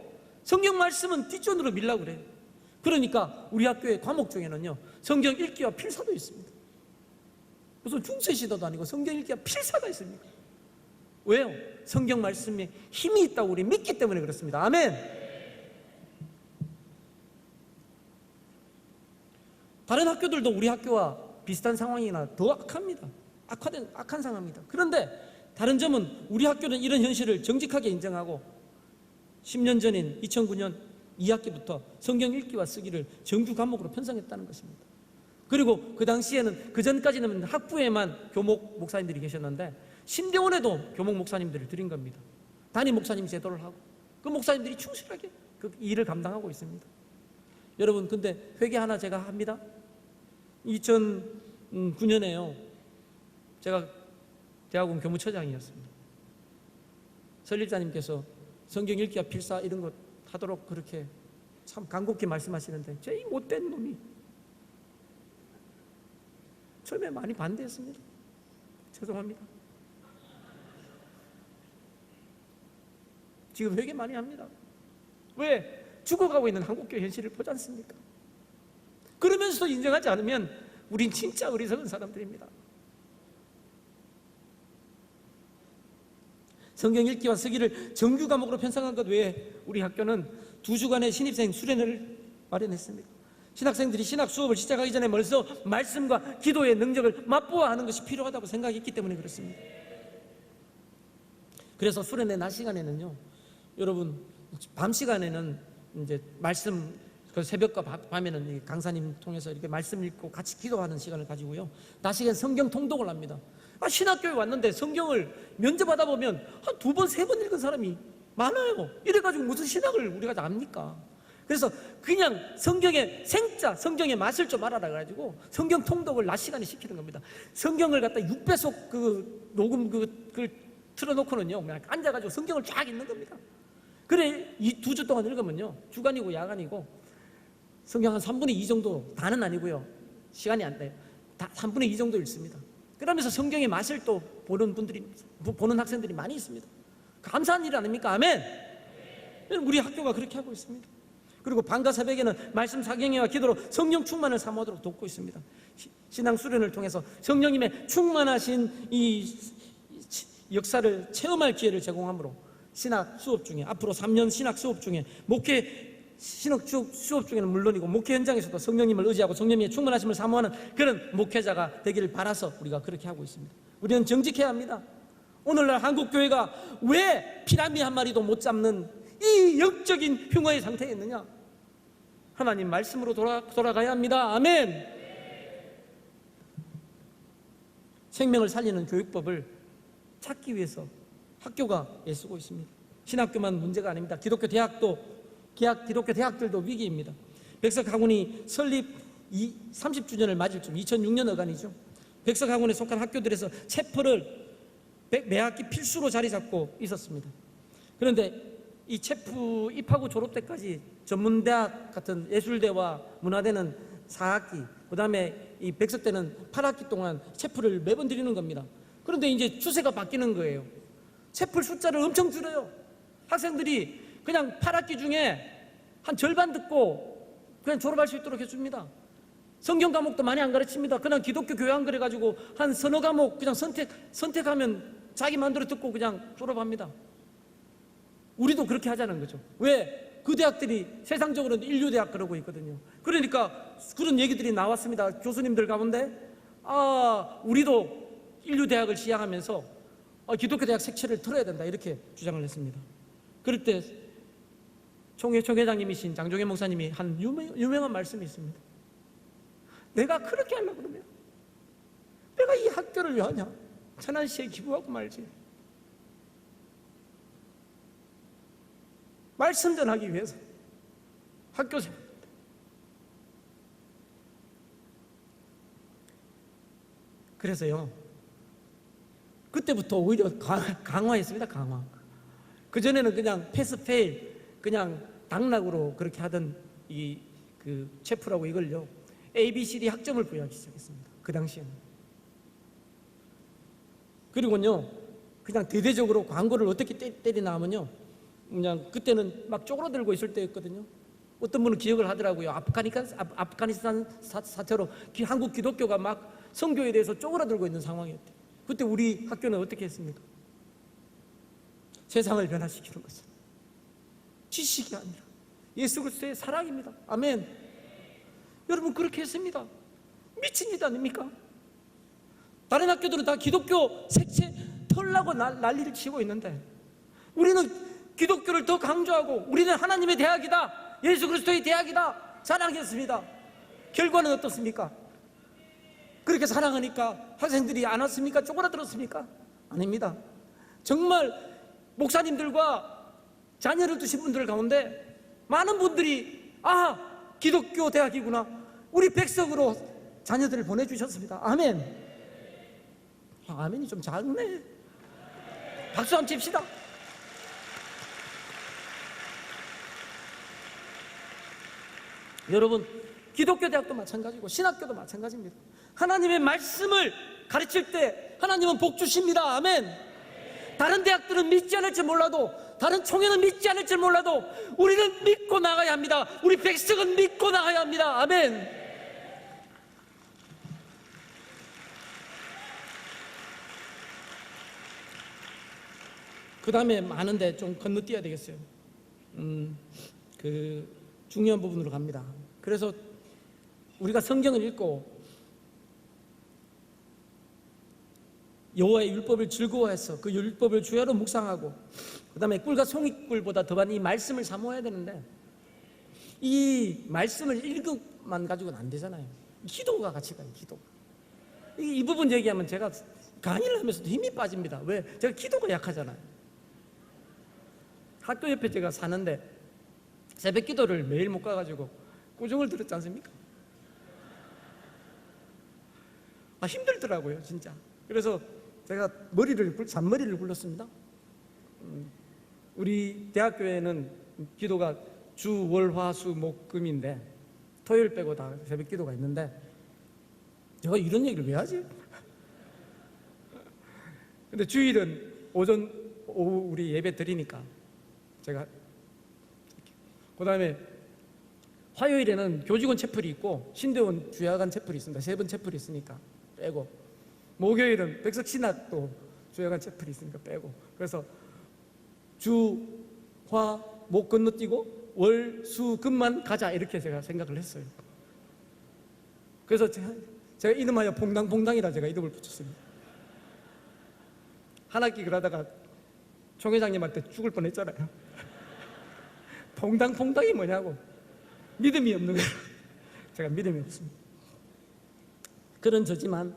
성경 말씀은 뒷전으로 밀려고 그래요. 그러니까 우리 학교의 과목 중에는요, 성경 읽기와 필사도 있습니다. 무슨 중세시대도 아니고 성경 읽기와 필사가 있습니다. 왜요? 성경 말씀에 힘이 있다고 우리 믿기 때문에 그렇습니다. 아멘. 다른 학교들도 우리 학교와 비슷한 상황이나 더 악합니다. 악한 상황입니다. 그런데 다른 점은 우리 학교는 이런 현실을 정직하게 인정하고 10년 전인 2009년 2학기부터 성경 읽기와 쓰기를 정규 과목으로 편성했다는 것입니다. 그리고 그 당시에는, 그 전까지는 학부에만 교목 목사님들이 계셨는데 신대원에도 교목 목사님들을 드린 겁니다. 담임 목사님 제도를 하고 그 목사님들이 충실하게 그 일을 감당하고 있습니다. 여러분, 근데 회개 하나 제가 합니다. 2009년에요 제가 대학원 교무처장이었습니다. 설립자님께서 성경 읽기와 필사 이런 것 하도록 그렇게 참 간곡히 말씀하시는데 제 못된 놈이 처음에 많이 반대했습니다. 죄송합니다. 지금 회개 많이 합니다. 왜? 죽어가고 있는 한국교회 현실을 보지 않습니까? 그러면서도 인정하지 않으면 우린 진짜 어리석은 사람들입니다. 성경 읽기와 쓰기를 정규 과목으로 편성한 것 외에 우리 학교는 2주간의 신입생 수련회를 마련했습니다. 신학생들이 신학 수업을 시작하기 전에 먼저 말씀과 기도의 능력을 맛보아 하는 것이 필요하다고 생각했기 때문에 그렇습니다. 그래서 수련회 낮 시간에는요, 여러분 밤 시간에는 이제 말씀, 그 새벽과 밤에는 강사님 통해서 이렇게 말씀 읽고 같이 기도하는 시간을 가지고요, 낮 시간 성경 통독을 합니다. 신학교에 왔는데 성경을 면접하다 보면 한 2번, 3번 읽은 사람이 많아요. 이래가지고 무슨 신학을 우리가 다 압니까? 그래서 그냥 성경의 생자, 성경의 맛을 좀 알아라 가지고 성경 통독을 낮 시간에 시키는 겁니다. 성경을 갖다 6배속 그 녹음 그걸 틀어놓고는요, 그냥 앉아가지고 성경을 쫙 읽는 겁니다. 그래, 이 2주 동안 읽으면요, 주간이고 야간이고 성경 한 3분의 2 정도, 다는 아니고요, 시간이 안 돼요, 다 3분의 2 정도 읽습니다. 그러면서 성경의 맛을 또 보는 학생들이 많이 있습니다. 감사한 일 아닙니까? 아멘. 우리 학교가 그렇게 하고 있습니다. 그리고 밤과 새벽에는 말씀 사경회와 기도로 성령 충만을 사모하도록 돕고 있습니다. 신앙 수련을 통해서 성령님의 충만하신 이 역사를 체험할 기회를 제공함으로 신학 수업 중에, 앞으로 3년 신학 수업 중에 목회 신학 수업 중에는 물론이고 목회 현장에서도 성령님을 의지하고 성령님의 충만하심을 사모하는 그런 목회자가 되기를 바라서 우리가 그렇게 하고 있습니다. 우리는 정직해야 합니다. 오늘날 한국 교회가 왜 피라미 한 마리도 못 잡는 이 영적인 흉어의 상태에 있느냐? 하나님 말씀으로 돌아가야 합니다. 아멘. 생명을 살리는 교육법을 찾기 위해서 학교가 애쓰고 있습니다. 신학교만 문제가 아닙니다. 기독교 대학들도 위기입니다. 백석학원이 설립 30주년을 맞을 쯤 2006년 어간이죠. 백석학원에 속한 학교들에서 체프를 매 학기 필수로 자리 잡고 있었습니다. 그런데 이 체프 입학 후 졸업 때까지 전문대학 같은 예술대와 문화대는 4학기, 그 다음에 이 백석대는 8학기 동안 체프를 매번 드리는 겁니다. 그런데 이제 추세가 바뀌는 거예요. 체프 숫자를 엄청 줄여요. 학생들이 그냥 8학기 중에 한 절반 듣고 그냥 졸업할 수 있도록 해줍니다. 성경 과목도 많이 안 가르칩니다. 그냥 기독교 교양 그래가지고 한 서너 과목 그냥 선택하면 자기 마음대로 듣고 그냥 졸업합니다. 우리도 그렇게 하자는 거죠. 왜? 그 대학들이 세상적으로는 인류대학 그러고 있거든요. 그러니까 그런 얘기들이 나왔습니다. 교수님들 가운데 우리도 인류대학을 시행하면서 기독교 대학 색채를 틀어야 된다 이렇게 주장을 했습니다. 그럴 때 총회장님이신 장종현 목사님이 한 유명한 말씀이 있습니다. 내가 그렇게 하려고 그러면 내가 이 학교를 왜 하냐? 천안시에 기부하고 말지. 말씀 전하기 위해서 학교 생활. 그래서요 그때부터 오히려 강화했습니다. 강화. 그전에는 그냥 패스페일 그냥 당락으로 그렇게 하던 그 체프라고 이걸요 ABCD 학점을 부여하기 시작했습니다. 그 당시에는. 그리고요 그냥 대대적으로 광고를 어떻게 때리나 하면요 그냥 그때는 막 쪼그라들고 있을 때였거든요. 어떤 분은 기억을 하더라고요. 아프가니스탄 사태로 한국 기독교가 막 선교에 대해서 쪼그라들고 있는 상황이었대요. 그때 우리 학교는 어떻게 했습니까? 세상을 변화시키는 것은 지식이 아니라 예수 그리스도의 사랑입니다. 아멘. 여러분 그렇게 했습니다. 미친 일 아닙니까? 다른 학교들은 다 기독교 색채 털라고 난리를 치고 있는데 우리는 기독교를 더 강조하고 우리는 하나님의 대학이다, 예수 그리스도의 대학이다 자랑했습니다. 결과는 어떻습니까? 그렇게 사랑하니까 학생들이 안 왔습니까? 쪼그라들었습니까? 아닙니다. 정말 목사님들과 자녀를 두신 분들 가운데 많은 분들이 기독교 대학이구나, 우리 백석으로 자녀들을 보내주셨습니다. 아멘. 아멘이 좀 작네. 박수 한번 칩시다. 여러분 기독교 대학도 마찬가지고 신학교도 마찬가지입니다. 하나님의 말씀을 가르칠 때 하나님은 복 주십니다. 아멘. 다른 대학들은 믿지 않을지 몰라도, 다른 총회는 믿지 않을지 몰라도 우리는 믿고 나가야 합니다. 우리 백석은 믿고 나가야 합니다. 아멘. 그 다음에 많은데 좀 건너뛰어야 되겠어요. 그 중요한 부분으로 갑니다. 그래서 우리가 성경을 읽고 여호와의 율법을 즐거워해서 그 율법을 주야로 묵상하고 그 다음에 꿀과 송이꿀보다 더한 이 말씀을 사모해야 되는데 이 말씀을 읽음만 가지고는 안 되잖아요. 기도가 같이 가요. 기도. 이 부분 얘기하면 제가 강의를 하면서도 힘이 빠집니다. 왜? 제가 기도가 약하잖아요. 학교 옆에 제가 사는데 새벽 기도를 매일 못 가가지고 꾸중을 들었지 않습니까? 힘들더라고요 진짜. 그래서 제가 잔머리를 굴렀습니다. 우리 대학교에는 기도가 주, 월, 화, 수, 목, 금인데 토요일 빼고 다 새벽 기도가 있는데 제가 이런 얘기를 왜 하지? 근데 주일은 오후 우리 예배 드리니까 제가 그 다음에 화요일에는 교직원 채플이 있고 신대원 주야간 채플이 있습니다. 3번 채플이 있으니까 빼고, 목요일은 백석신학도 주야간 채플이 있으니까 빼고, 그래서 주, 화, 목 건너뛰고 월, 수, 금만 가자 이렇게 제가 생각을 했어요. 그래서 제가 이름하여 봉당봉당이라 제가 이름을 붙였습니다. 한 학기 그러다가 총 회장님한테 죽을 뻔했잖아요. 봉당봉당이 뭐냐고. 믿음이 없는 거예요. 제가 믿음이 없습니다. 그런 저지만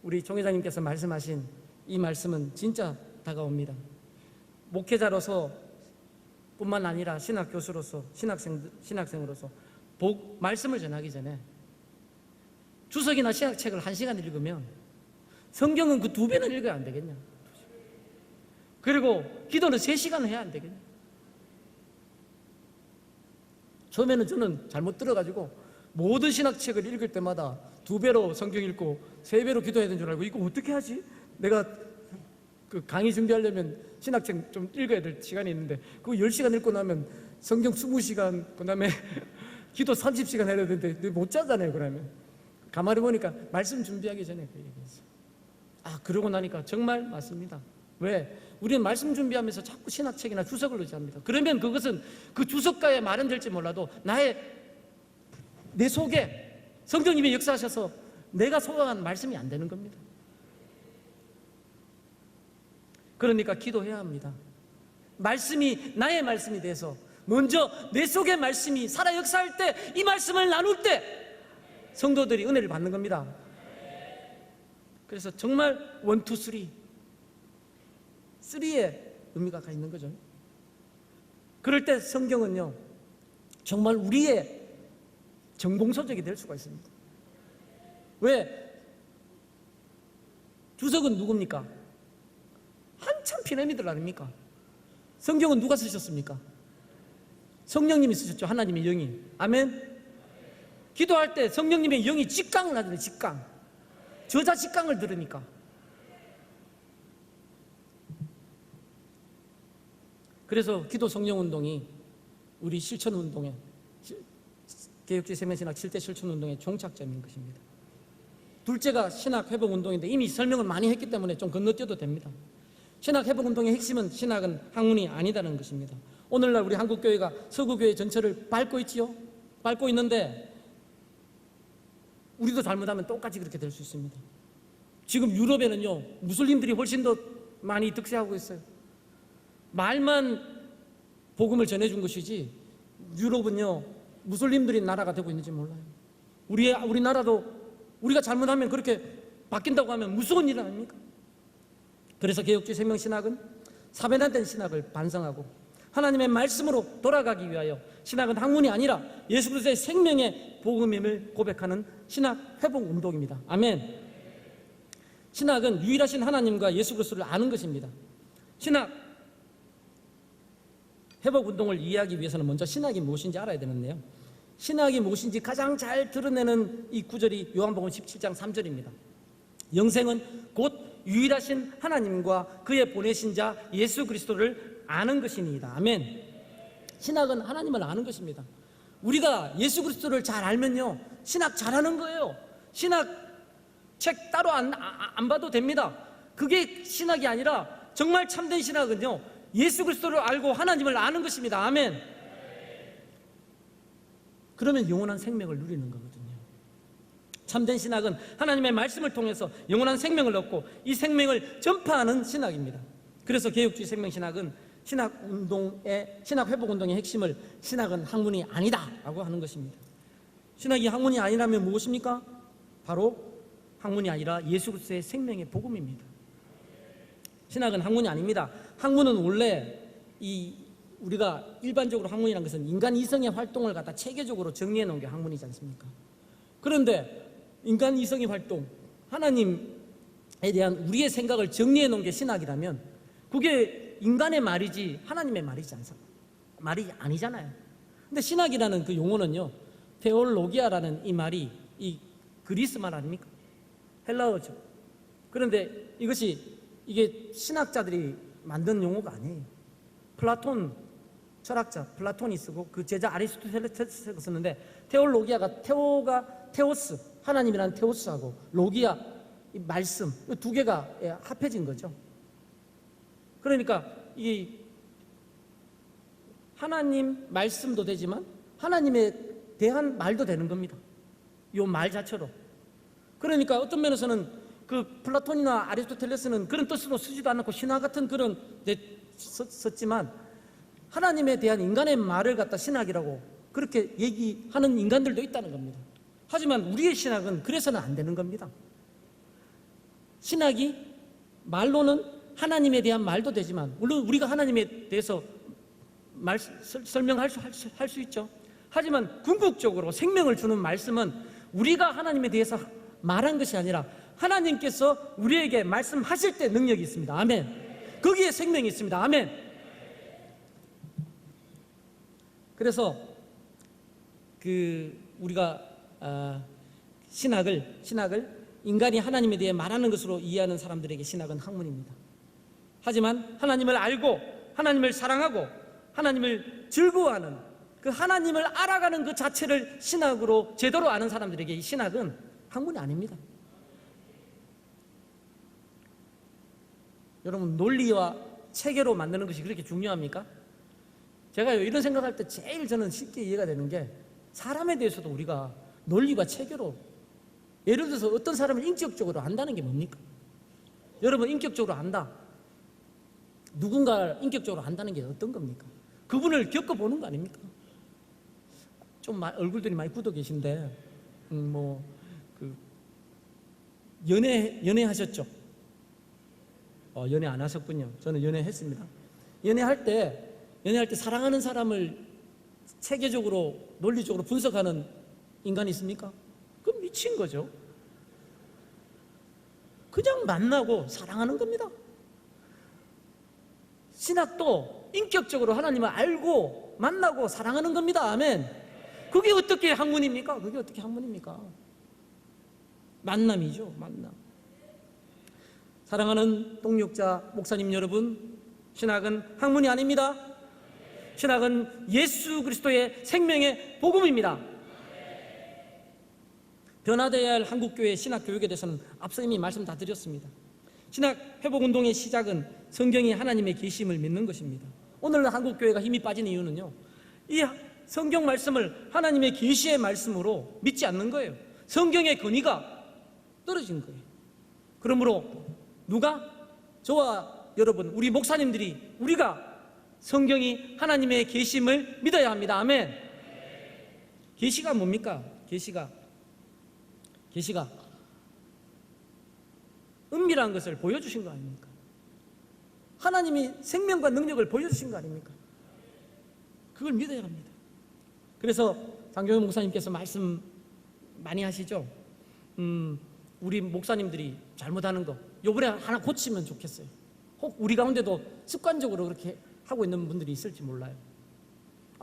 우리 총 회장님께서 말씀하신 이 말씀은 진짜 다가옵니다. 목회자로서 뿐만 아니라 신학교수로서 신학생으로서 말씀을 전하기 전에 주석이나 신학책을 1시간 읽으면 성경은 그 2배는 읽어야 안 되겠냐. 그리고 기도는 3시간 해야 안 되겠냐. 처음에는 저는 잘못 들어가지고 모든 신학책을 읽을 때마다 2배로 성경 읽고 3배로 기도해야 되는 줄 알고 이거 어떻게 하지? 내가 그 강의 준비하려면 신학책 좀 읽어야 될 시간이 있는데 그거 10시간 읽고 나면 성경 20시간 그 다음에 기도 30시간 해야 되는데 못 자잖아요. 그러면 가만히 보니까 말씀 준비하기 전에 그 얘기했어요. 그러고 나니까 정말 맞습니다. 왜? 우리는 말씀 준비하면서 자꾸 신학책이나 주석을 의지합니다. 그러면 그것은 그 주석가의 말은 될지 몰라도 내 속에 성령님이 역사하셔서 내가 소화한 말씀이 안 되는 겁니다. 그러니까 기도해야 합니다. 말씀이 나의 말씀이 돼서 먼저 내 속의 말씀이 살아 역사할 때 이 말씀을 나눌 때 성도들이 은혜를 받는 겁니다. 그래서 정말 1, 2, 3의 의미가 있는 거죠. 그럴 때 성경은요 정말 우리의 전공서적이 될 수가 있습니다. 왜? 주석은 누굽니까? 한참 피라미드를 아닙니까? 성경은 누가 쓰셨습니까? 성령님이 쓰셨죠. 하나님의 영이. 아멘. 기도할 때 성령님의 영이 직강을 하잖아요. 직강. 저자 직강을 들으니까. 그래서 기도 성령운동이 우리 실천운동에 개혁주의 세면신학 7대 실천운동의 종착점인 것입니다. 둘째가 신학회복운동인데 이미 설명을 많이 했기 때문에 좀 건너뛰어도 됩니다. 신학회복운동의 핵심은 신학은 학문이 아니다는 것입니다. 오늘날 우리 한국교회가 서구교회 전체를 밟고 있지요. 밟고 있는데 우리도 잘못하면 똑같이 그렇게 될 수 있습니다. 지금 유럽에는요 무슬림들이 훨씬 더 많이 득세하고 있어요. 말만 복음을 전해준 것이지 유럽은요 무슬림들이 나라가 되고 있는지 몰라요. 우리나라도 우리가 잘못하면 그렇게 바뀐다고 하면 무서운 일 아닙니까? 그래서 개혁주의 생명신학은 사변화된 신학을 반성하고 하나님의 말씀으로 돌아가기 위하여 신학은 학문이 아니라 예수 그리스도의 생명의 복음임을 고백하는 신학 회복 운동입니다. 아멘. 신학은 유일하신 하나님과 예수 그리스도를 아는 것입니다. 신학 회복 운동을 이해하기 위해서는 먼저 신학이 무엇인지 알아야 되는데요. 신학이 무엇인지 가장 잘 드러내는 이 구절이 요한복음 17장 3절입니다. 영생은 곧 유일하신 하나님과 그의 보내신 자 예수 그리스도를 아는 것이니이다. 아멘. 신학은 하나님을 아는 것입니다. 우리가 예수 그리스도를 잘 알면요 신학 잘하는 거예요. 신학 책 따로 안 봐도 됩니다. 그게 신학이 아니라 정말 참된 신학은요 예수 그리스도를 알고 하나님을 아는 것입니다. 아멘. 그러면 영원한 생명을 누리는 거거든요. 참된 신학은 하나님의 말씀을 통해서 영원한 생명을 얻고 이 생명을 전파하는 신학입니다. 그래서 개혁주의 생명신학은 신학회복운동의 핵심을 신학은 학문이 아니다 라고 하는 것입니다. 신학이 학문이 아니라면 무엇입니까? 바로 학문이 아니라 예수 그리스도의 생명의 복음입니다. 신학은 학문이 아닙니다. 학문은 원래 우리가 일반적으로 학문이라는 것은 인간 이성의 활동을 갖다 체계적으로 정리해 놓은 게 학문이지 않습니까? 그런데 인간 이성의 활동, 하나님에 대한 우리의 생각을 정리해 놓은 게 신학이라면 그게 인간의 말이지 하나님의 말이지 않습니까? 말이 아니잖아요. 근데 신학이라는 그 용어는요 테올로기아라는 이 말이 이 그리스 말 아닙니까? 헬라어죠. 그런데 이게 신학자들이 만든 용어가 아니에요. 플라톤 철학자 플라톤이 쓰고 그 제자 아리스토텔레스가 썼는데 테올로기아가 테오스 하나님이라는 테오스하고 로기아 이 말씀 이 두 개가 합해진 거죠. 그러니까 이 하나님 말씀도 되지만 하나님에 대한 말도 되는 겁니다. 이 말 자체로. 그러니까 어떤 면에서는 그 플라톤이나 아리스토텔레스는 그런 뜻으로 쓰지도 않고 신화 같은 그런 데 썼지만 하나님에 대한 인간의 말을 갖다 신학이라고 그렇게 얘기하는 인간들도 있다는 겁니다. 하지만 우리의 신학은 그래서는 안 되는 겁니다. 신학이 말로는 하나님에 대한 말도 되지만 물론 우리가 하나님에 대해서 설명할 수 있죠. 하지만 궁극적으로 생명을 주는 말씀은 우리가 하나님에 대해서 말한 것이 아니라 하나님께서 우리에게 말씀하실 때 능력이 있습니다. 아멘. 거기에 생명이 있습니다. 아멘. 그래서 우리가 신학을 인간이 하나님에 대해 말하는 것으로 이해하는 사람들에게 신학은 학문입니다. 하지만 하나님을 알고 하나님을 사랑하고 하나님을 즐거워하는 그 하나님을 알아가는 그 자체를 신학으로 제대로 아는 사람들에게 이 신학은 학문이 아닙니다. 여러분, 논리와 체계로 만드는 것이 그렇게 중요합니까? 제가 이런 생각할 때 제일 저는 쉽게 이해가 되는 게 사람에 대해서도 우리가 논리와 체계로 예를 들어서 어떤 사람을 인격적으로 안다는 게 뭡니까? 여러분, 인격적으로 안다. 누군가를 인격적으로 안다는 게 어떤 겁니까? 그분을 겪어보는 거 아닙니까? 좀 얼굴들이 많이 굳어 계신데 연애하셨죠? 연애 안 하셨군요. 저는 연애했습니다. 연애할 때 사랑하는 사람을 체계적으로 논리적으로 분석하는 인간이 있습니까? 그건 미친 거죠. 그냥 만나고 사랑하는 겁니다. 신학도 인격적으로 하나님을 알고 만나고 사랑하는 겁니다. 아멘. 그게 어떻게 학문입니까? 그게 어떻게 학문입니까? 만남이죠. 만남. 사랑하는 동역자 목사님 여러분, 신학은 학문이 아닙니다. 신학은 예수 그리스도의 생명의 복음입니다. 변화되어야 할 한국교회의 신학교육에 대해서는 앞서 이미 말씀 다 드렸습니다. 신학 회복운동의 시작은 성경이 하나님의 계심을 믿는 것입니다. 오늘 한국교회가 힘이 빠진 이유는요, 이 성경 말씀을 하나님의 계시의 말씀으로 믿지 않는 거예요. 성경의 권위가 떨어진 거예요. 그러므로 누가? 저와 여러분, 우리 목사님들이 우리가 성경이 하나님의 계심을 믿어야 합니다. 아멘. 계시가 뭡니까? 계시가 은밀한 것을 보여주신 거 아닙니까? 하나님이 생명과 능력을 보여주신 거 아닙니까? 그걸 믿어야 합니다. 그래서 장경영 목사님께서 말씀 많이 하시죠? 우리 목사님들이 잘못하는 거 요번에 하나 고치면 좋겠어요. 혹 우리 가운데도 습관적으로 그렇게 하고 있는 분들이 있을지 몰라요.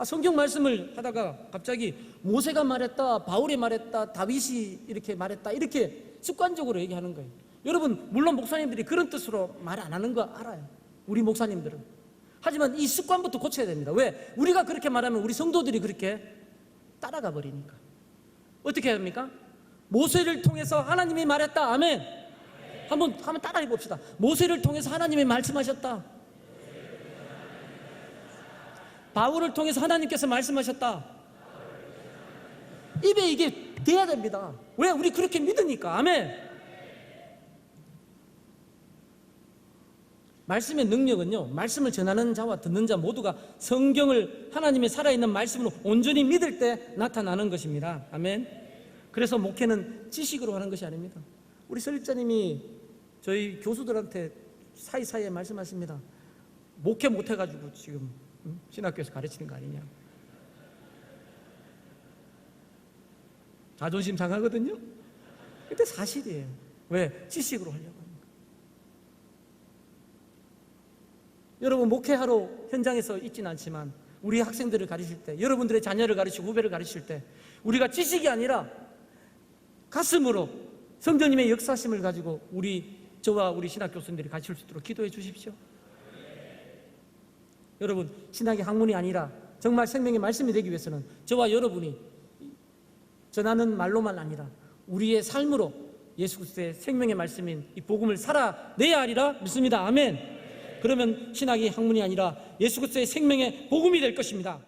성경 말씀을 하다가 갑자기 모세가 말했다, 바울이 말했다, 다윗이 이렇게 말했다, 이렇게 습관적으로 얘기하는 거예요. 여러분, 물론 목사님들이 그런 뜻으로 말 안 하는 거 알아요. 우리 목사님들은. 하지만 이 습관부터 고쳐야 됩니다. 왜? 우리가 그렇게 말하면 우리 성도들이 그렇게 따라가 버리니까. 어떻게 해야 합니까? 모세를 통해서 하나님이 말했다. 아멘. 한번 따라해 봅시다. 모세를 통해서 하나님이 말씀하셨다. 바울을 통해서 하나님께서 말씀하셨다. 입에 이게 돼야 됩니다. 왜? 우리 그렇게 믿으니까. 아멘. 말씀의 능력은요, 말씀을 전하는 자와 듣는 자 모두가 성경을 하나님의 살아있는 말씀으로 온전히 믿을 때 나타나는 것입니다. 아멘. 그래서 목회는 지식으로 하는 것이 아닙니다. 우리 설립자님이 저희 교수들한테 사이사이에 말씀하십니다. 목회 못해가지고 지금 신학교에서 가르치는 거 아니냐. 자존심 상하거든요. 근데 사실이에요. 왜? 지식으로 하려고 합니다. 여러분, 목회하러 현장에서 있지는 않지만 우리 학생들을 가르칠 때, 여러분들의 자녀를 가르치고 후배를 가르칠 때 우리가 지식이 아니라 가슴으로 성령님의 역사심을 가지고 저와 우리 신학 교수님들이 가르칠 수 있도록 기도해 주십시오. 여러분, 신학의 학문이 아니라 정말 생명의 말씀이 되기 위해서는 저와 여러분이 전하는 말로만 아니라 우리의 삶으로 예수 그리스도의 생명의 말씀인 이 복음을 살아내야 하리라 믿습니다. 아멘. 그러면 신학이 학문이 아니라 예수 그리스도의 생명의 복음이 될 것입니다.